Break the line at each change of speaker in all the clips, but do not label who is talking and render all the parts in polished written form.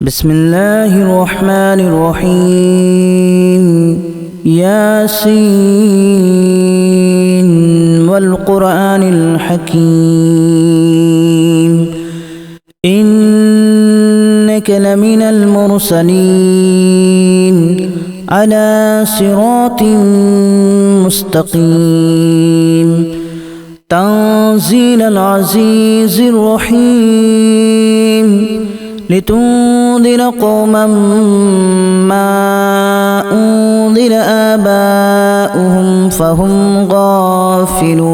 بسم الله الرحمن الرحيم ياسين والقرآن الحكيم إنك لمن المرسلين على صراط مستقيم تنزيل العزيز الرحيم لتنذر قوما ما أنذر آباؤهم فهم غافلون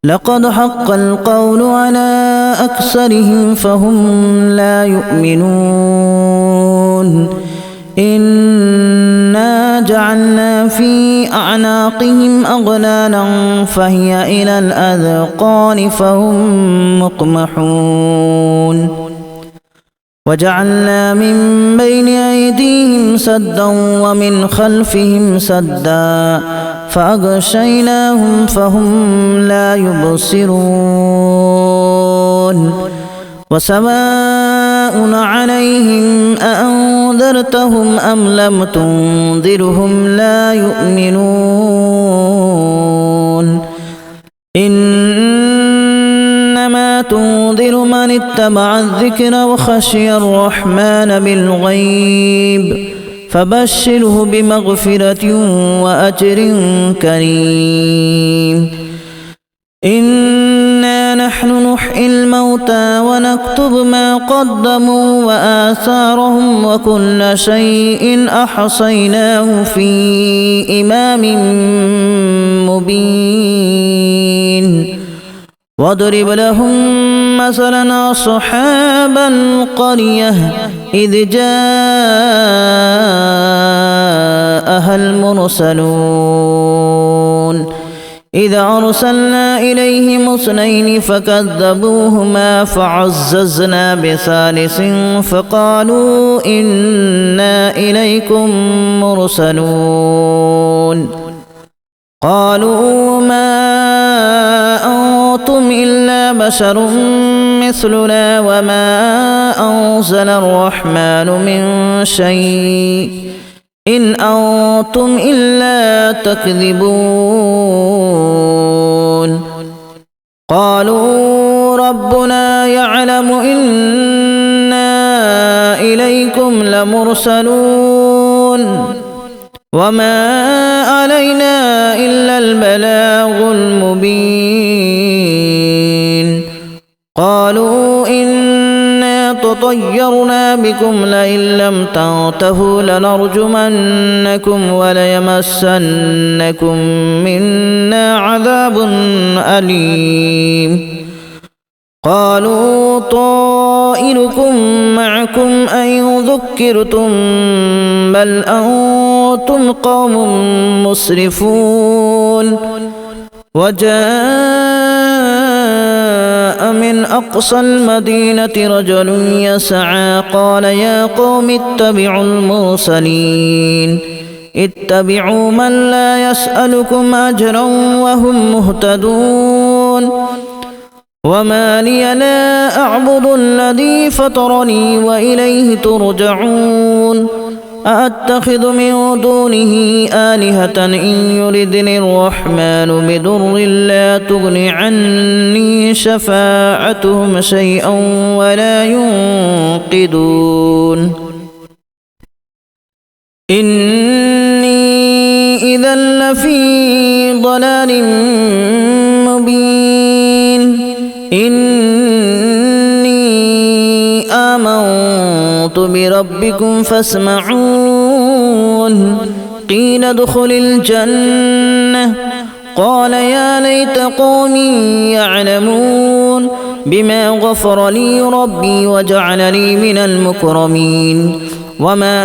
لقد حق القول على أكثرهم فهم لا يؤمنون إنا جعلنا في أعناقهم أغلالا فهي إلى الأذقان فهم مقمحون وجعلنا من بين أيديهم سدا ومن خلفهم سدا فأغشيناهم فهم لا يبصرون وسواء عليهم أأنذرتهم أم لم تنذرهم لا يؤمنون إنما تنذر من اتبع الذكر وخشي الرحمن بالغيب فبشره بمغفرة وأجر كريم إنا نحن نحيي الموتى ونكتب ما قدموا وآثارهم وكل شيء أحصيناه في إمام مبين واضرب لهم مثلا أصحاب القرية إذ جاءها المرسلون إذا أرسلنا إليهم اثنين فكذبوهما فعززنا بثالث فقالوا إنا إليكم مرسلون قالوا ما أنتم إلا بشر مثلنا وما أنزل الرحمن من شيء إن أنتم إلا تكذبون قالوا ربنا يعلم إنا إليكم لمرسلون وما علينا إلا البلاغ المبين قالوا إنا تطيرنا بكم لئن لم تنتهوا لنرجمنكم وليمسنكم منا عذاب أليم قالوا طائركم معكم أن ذكرتم بل أنتم قوم مسرفون وجاء من أقصى المدينة رجل يسعى قال يا قوم اتبعوا المرسلين اتبعوا من لا يسألكم أجرا وهم مهتدون وما لي لا أعبد الذي فطرني وإليه ترجعون أأتخذ من دونه آلهة إن يردني الرحمن بضر لا تغن عني شفاعتهم شيئا ولا ينقذون إني إذا لفي ضلال مبين إني آمنت بربكم فاسمعون قيل ادخل الجنة قال يا ليت قومي يعلمون بما غفر لي ربي وجعلني من المكرمين وما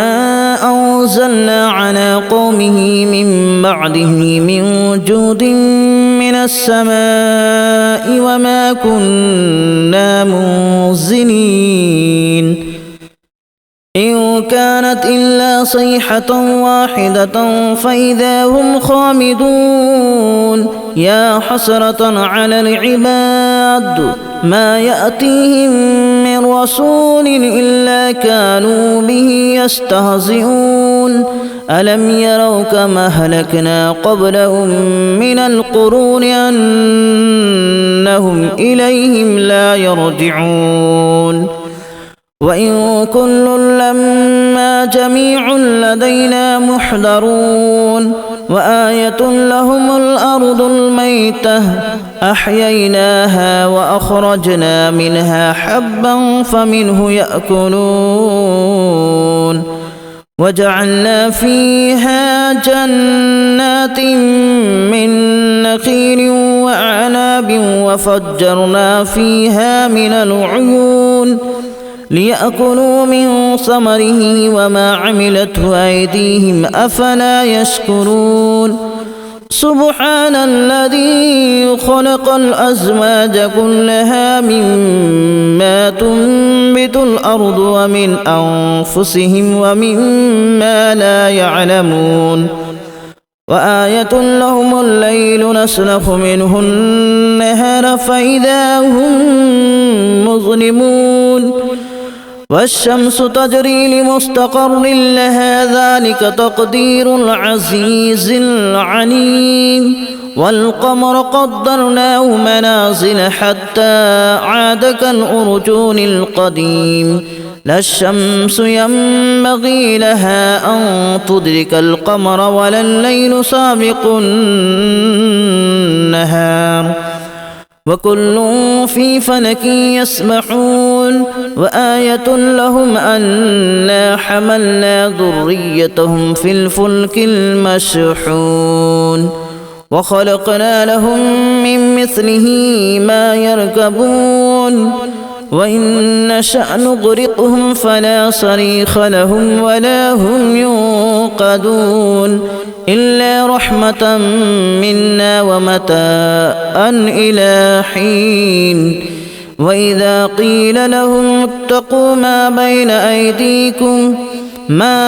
أنزلنا على قومه من بعده من جود من السماء وما كنا منزلين إن كانت إلا صيحة واحدة فإذا هم خامدون يا حسرة على العباد ما يأتيهم من رسول إلا كانوا به يستهزئون ألم يروا كما أهلكنا قبلهم من القرون أنهم إليهم لا يرجعون وإن كل لما جميع لدينا محضرون وآية لهم الأرض الميتة أحييناها وأخرجنا منها حبا فمنه يأكلون وجعلنا فيها جنات من نخيل وأعناب وفجرنا فيها من العيون ليأكلوا من ثمره وما عملته أيديهم أفلا يشكرون سبحان الذي خلق الأزواج كلها مما تنبت الأرض ومن أنفسهم ومما لا يعلمون وآية لهم الليل نسلخ منه النهار فإذا هم مظلمون والشمس تجري لمستقر لها ذلك تقدير العزيز العليم والقمر قدرناه منازل حتى عاد كالأرجون القديم لا الشمس ينبغي لها أن تدرك القمر ولا الليل سابق النهار وكل في فلك يسبحون وآية لهم أنا حملنا ذريتهم في الفلك المشحون وخلقنا لهم من مثله ما يركبون وإن نشأ نغرقهم فلا صريخ لهم ولا هم ينقذون إلا رحمة منا ومتاعا إلى حين وإذا قيل لهم اتقوا ما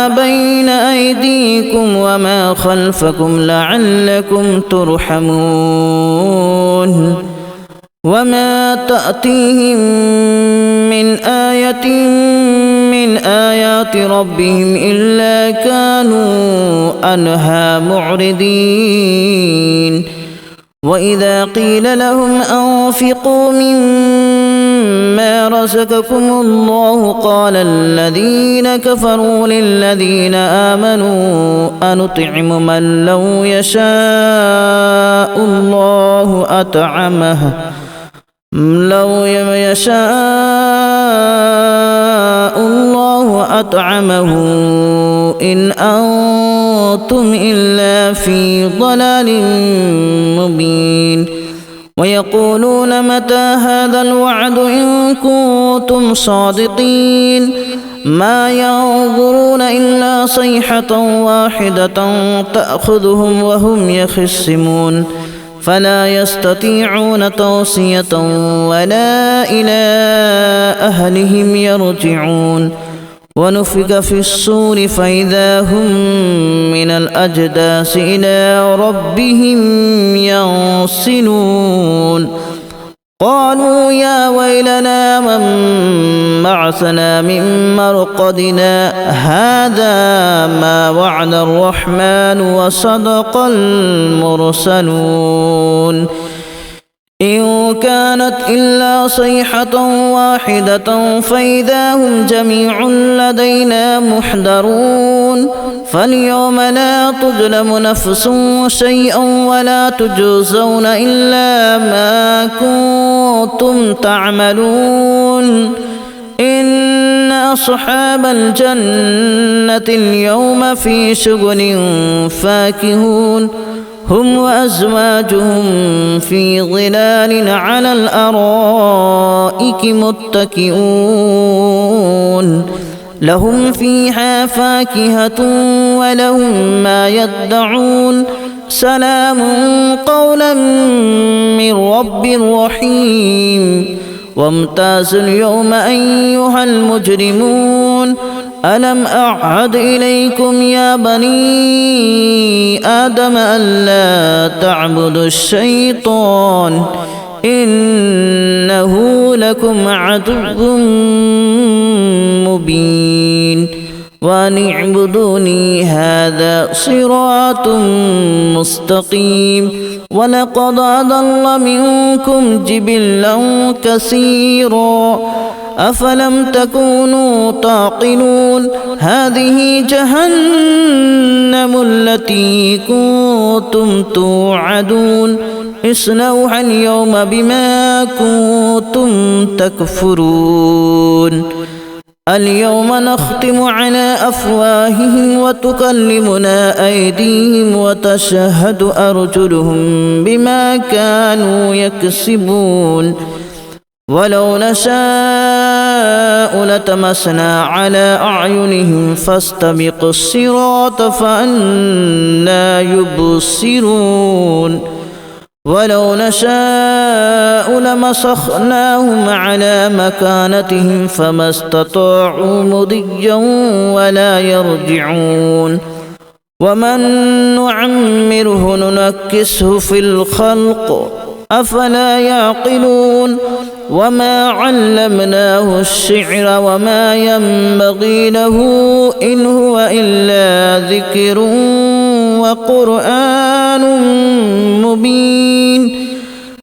بين أيديكم وما خلفكم لعلكم ترحمون وما تأتيهم من آية من آيات ربهم إلا كانوا عنها معرضين وإذا قيل لهم أنفقوا مما رزقكم الله قال الذين كفروا للذين آمنوا أنطعم من لو يشاء الله أطعمه إن أنتم إلا في ضلال مبين ويقولون متى هذا الوعد إن كنتم صادقين ما ينظرون إلا صيحة واحدة تأخذهم وهم يخصمون فلا يستطيعون توصية ولا إلى أهلهم يرجعون ونفخ في الصور فإذا هم من الأجداث إلى ربهم ينسلون قالوا يا ويلنا من بعثنا من مرقدنا هذا ما وعد الرحمن وصدق المرسلون إن كانت إلا صيحة واحدة فإذا هم جميع لدينا محضرون فاليوم لا تظلم نفس شيئا ولا تجزون إلا ما كنتم تعملون إن أصحاب الجنة اليوم في شغل فاكهون هم وأزواجهم في ظلال على الأرائك متكئون لهم فيها فاكهة ولهم ما يدعون سلام قولا من رب رحيم وامتازوا اليوم أيها المجرمون ألم أعهد إليكم يا بني آدم ألا تعبدوا الشيطان إنه لكم عدو مبين وأن اعبدوني هذا صراط مستقيم ولقد أضل منكم جبلا كثيرا أفلم تكونوا تعقلون هذه جهنم التي كنتم توعدون اصلوها اليوم بما كنتم تكفرون اليوم نختم على أفواههم وتكلمنا أيديهم وتشهد أرجلهم بما كانوا يكسبون ولو نشاء لتمسنا على أعينهم فاستبقوا الصراط فأنى يبصرون ولو نشاء لمسخناهم على مكانتهم فما استطاعوا مضيا ولا يرجعون ومن نعمره ننكسه في الخلق أفلا يعقلون وما علمناه الشعر وما ينبغي له إن هو إلا ذكر وقرآن مبين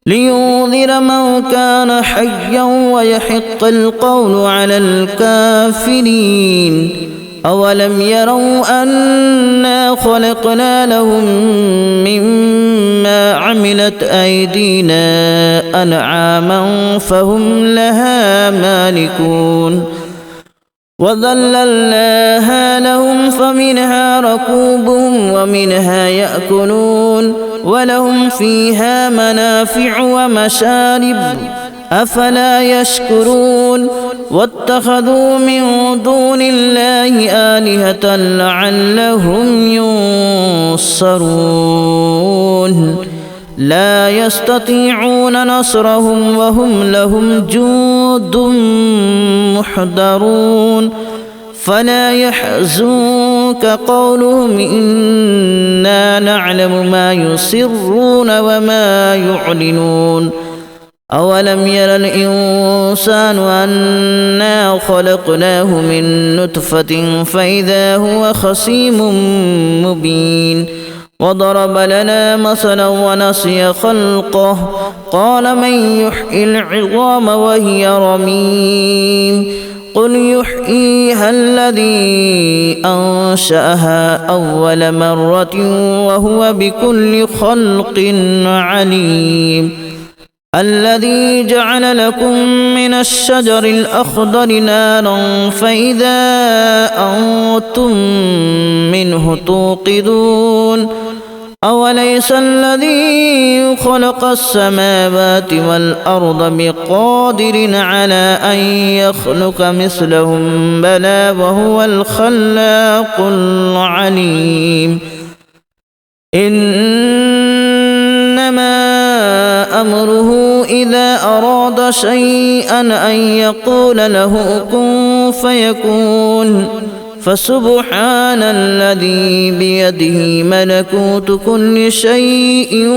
لينذر من كان حيا ويحق القول على الكافرين أولم يروا أنا خلقنا لهم مما عملت أيدينا أنعاما فهم لها مالكون وذللناها لهم فمنها ركوبهم ومنها يأكلون ولهم فيها منافع ومشارب أفلا يشكرون واتخذوا من دون الله آلهة لعلهم ينصرون لا يستطيعون نصرهم وهم لهم جند محضرون فلا يحزنك قولهم إنا نعلم ما يسرون وما يعلنون أولم ير الإنسان أنا خلقناه من نطفة فإذا هو خصيم مبين وضرب لنا مثلا ونسي خلقه قال من يحيي العظام وهي رميم قل يحييها الذي أنشأها أول مرة وهو بكل خلق عليم الذي جعل لكم من الشجر الأخضر نارا فإذا أنتم منه توقدون أوليس الذي خلق السماوات والأرض بقادر على أن يخلق مثلهم بلى وهو الخلاق العليم إنما أمره إذا أراد شيئا أن يقول له كن فيكون فسبحان الذي بيده ملكوت كل شيء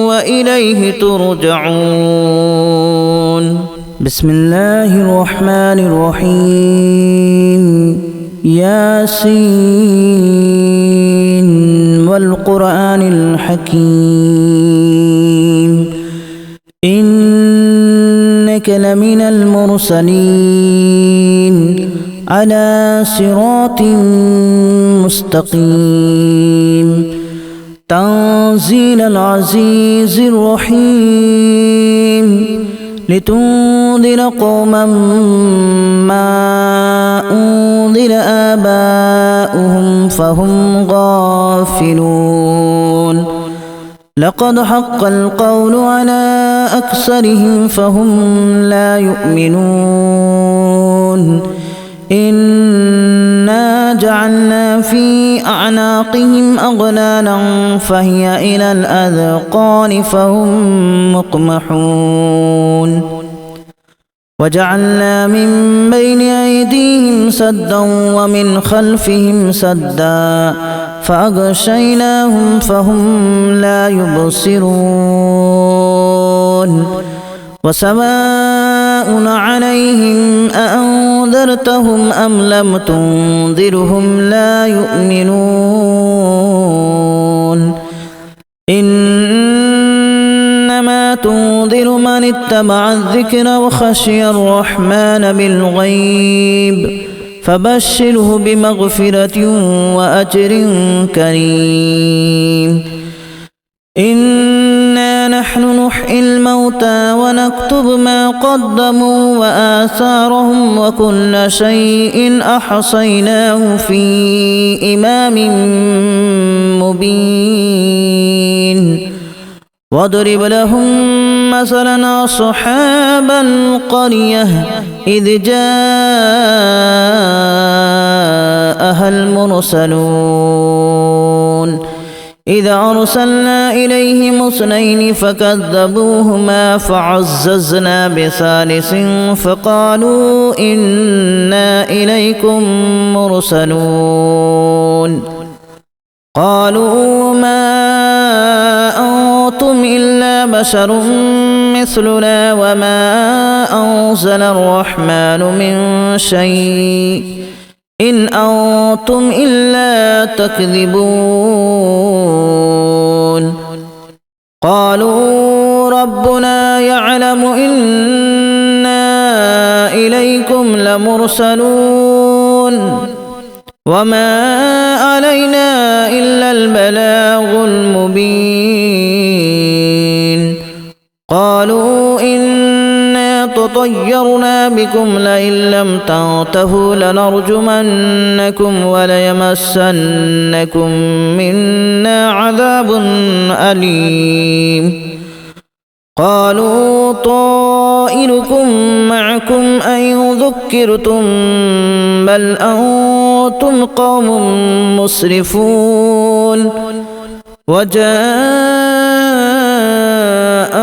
وإليه ترجعون بسم الله الرحمن الرحيم ياسين والقرآن الحكيم إنك لمن المرسلين على صراط مستقيم تنزيل العزيز الرحيم لتنذر قوما ما أنذر آباؤهم فهم غافلون لقد حق القول على أكثرهم فهم لا يؤمنون إنا جعلنا في أعناقهم أغلالا فهي إلى الأذقان فهم مقمحون وجعلنا من بين أيديهم سدا ومن خلفهم سدا فأغشيناهم فهم لا يبصرون وسواء عليهم أأنذرتهم أم لم تنذرهم لا يؤمنون إنما تنذر من اتبع الذكر وخشي الرحمن بالغيب فبشره بمغفرة وأجر كريم إنا نحن نحيي الموتى ونكتب ما قدموا وآثارهم وكل شيء أحصيناه في إمام مبين واضرب لهم مثلا أصحاب القرية إذ جاءها المرسلون إذا أرسلنا إليهم اثنين فكذبوهما فعززنا بثالث فقالوا إنا إليكم مرسلون قالوا ما أنتم إلا بشر مثلنا وما أنزل الرحمن من شيء إن أنتم إلا تكذبون قالوا ربنا يعلم إنا إليكم لمرسلون وما علينا إلا البلاغ المبين قالوا إنا تطيرنا بكم لئن لم تنتهوا لنرجمنكم وليمسنكم منا عذاب أليم قالوا طائركم معكم أن ذكرتم بل أنتم قوم مسرفون وجاء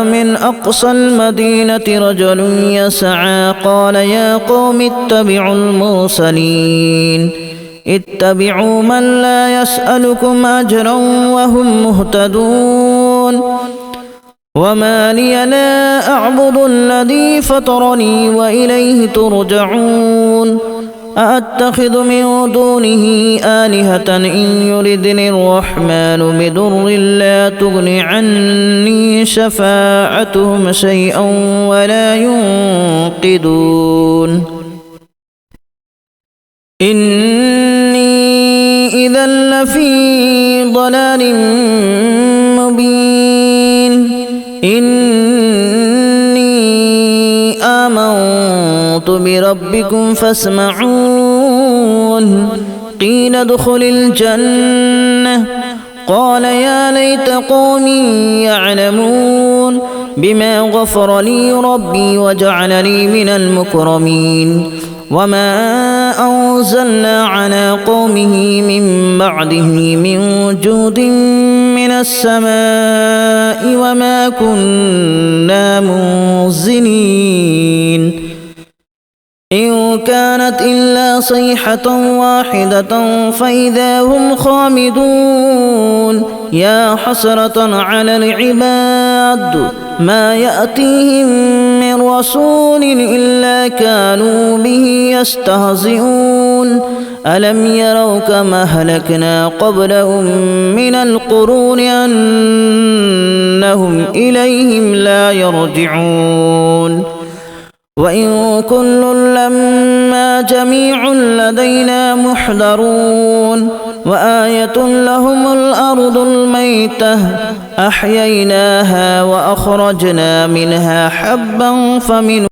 من أقصى المدينة رجل يسعى قال يا قوم اتبعوا المرسلين اتبعوا من لا يسألكم أجرا وهم مهتدون وما لي لا أعبد الذي فطرني وإليه ترجعون أأتخذ من دونه آلهة إن يردني الرحمن بضر لا تغن عني شفاعتهم شيئا ولا ينقذون إني إذا لفي ضلال مبين إني آمنت بربكم فاسمعون قيل ادخل الجنة قال يا ليت قومي يعلمون بما غفر لي ربي وجعلني من المكرمين وما أنزلنا على قومه من بعده من جود من السماء وما كنا منزلين إن كانت إلا صيحة واحدة فإذا هم خامدون يا حسرة على العباد ما يأتيهم من رسول إلا كانوا به يستهزئون ألم يروا كما أهلكنا قبلهم من القرون أنهم إليهم لا يرجعون وإن كل لما جميع لدينا محضرون وآية لهم الأرض الميتة أحييناها وأخرجنا منها حبا فمنه